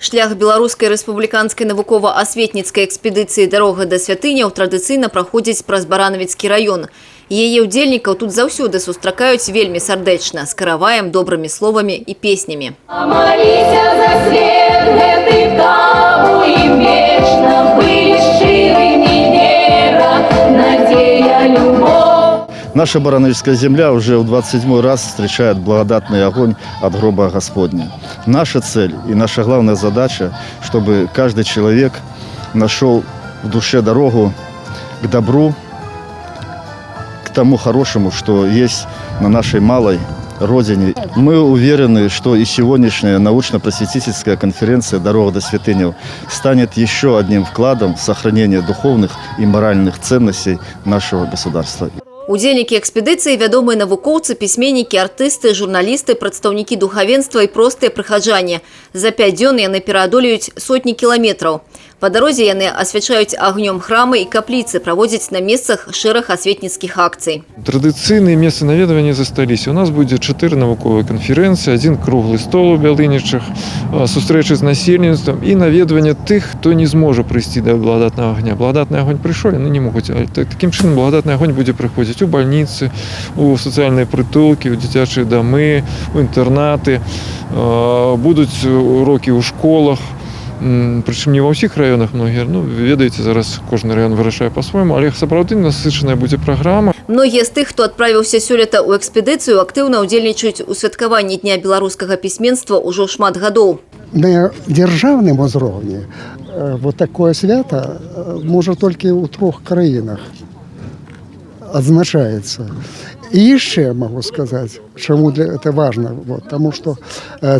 Шлях беларускай рэспубліканскай навукова-асветніцкай экспедыцыі «Дарога да святыняў» традыцыйна праходзіць праз Баранавіцкі раён. Яе ўдзельнікаў тут заўсёды сустракаюць вельмі сардэчна, з караваем, добрымі словамі і песнямі. Моліся за свет гэты табу і вечна былі шчырымі вера, надзея, любовь. Наша Барановичская земля уже в 27-й раз встречает благодатный огонь от гроба Господня. Наша цель и наша главная задача, чтобы каждый человек нашел в душе дорогу к добру, к тому хорошему, что есть на нашей малой родине. Мы уверены, что и сегодняшняя научно-просветительская конференция «Дорога до святыняў» станет еще одним вкладом в сохранение духовных и моральных ценностей нашего государства. Удзельнікі экспедыцыі вядомыя навукоўцы, пісьменнікі, артысты, журналісты, прадстаўнікі духавенства і простыя прыхаджане. За 5 дзён яны пераадолеюць сотні кіламетраў. Па дарозе яны асвячаюць агнём храмы і капліцы, праводзяць на месцах шэраг асветніцкіх акцый. Традыцыйныя месцы наведвання засталіся. У нас будзе 4 навуковыя канферэнцыі, 1 круглы стол у Бялынічах, сустрэчы з насельніцтвам і наведванне тых, хто не зможа прыйсці да благодатнага агня. Благодатны агонь прыйшоў, яны не могуць. Такім чынам благодатны агонь будзе прыходзіць у бальніцы, у сацыяльныя прытулкі, у дзіцячыя дамы, у інтэрнаты. Будуць урокі ў школах. Прычым не ва ўсіх раёнах многія, ведаеце, зараз кожны раён вырашае па-свойму, але сапраўды насычаная будзе праграма. Многія з тых, хто адправіўся сёлета ў экспедыцыю, актыўна ўдзельнічаюць у святкаванні Дня беларускага пісьменства ўжо шмат гадоў. На дзяржаўным узроўні вот такое свята можа толькі ў 3 краінах адзначаецца. И еще могу сказать, чему это важно, потому что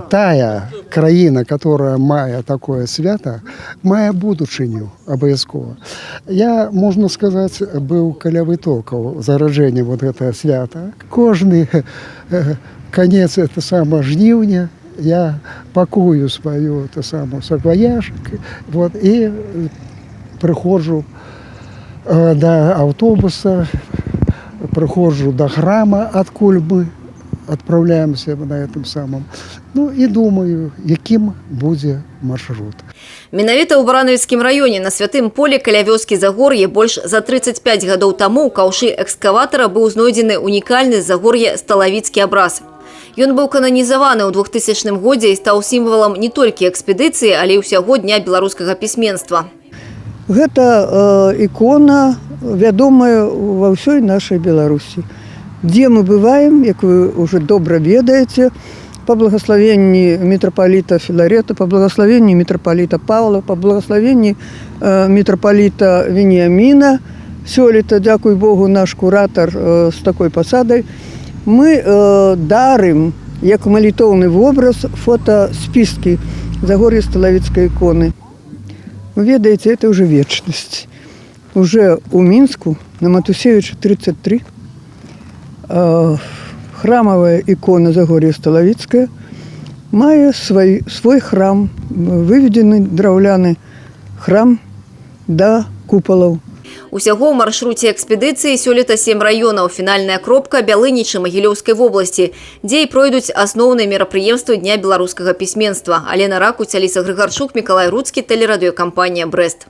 тая краіна, которая мае такое свято, мае будучыню абавязкова. Я, можно сказать, был каля вытокаў зараджэння вот этого свята. Кожны конец это самое жніўня я пакую свою саквояж, и прыходжу до автобуса, прыходжу до храма, адкуль мы отправляемся на этом самом. И думаю, якім будзе маршрут. Менавіта ў Баранавіцкім раёне на святым полі каля вёскі Загор'е больш за 35 гадоў таму ў каўшы экскаватара быў знойдзены унікальны Загор'е сталавіцкі абраз. Ён быў кананізаваны ў 2000 годзе і стаў сімвалам не толькі экспедыцыі, але і ўсяго Дня беларускага пісьменства. Гэта ікона, вядомая ва ўсёй нашай Беларусі. Дзе мы бываем, як вы уже добра ведаеце, па благаславенні мітрапаліта Філарета, па благаславенні мітрапаліта Павла, па благаславенні мітрапаліта Веніаміна, сёлета, дзякуй Богу, наш куратар з такой пасадай, мы дарым, як малітоўны вобраз, фотаспіскі Загор'я сталавіцкай іконы. Вы ведаеце, это уже вечность. Уже у Мінску, на Матусевича 33, храмовая икона Загор'я Сталавіцкая мае свой храм, выведены драўляны храм да купалаў. Усяго ў маршруце экспедыцыі сёлета 7 раёнаў. Фінальная кропка Бялынічы Магілёўскай вобласці, дзе і пройдуць асноўныя мерапрыемствы Дня беларускага пісьменства. Алена Ракуць, Аліса Грыгарчук, Мікалай Руцкі, тэлерадыёкампанія «Брэст».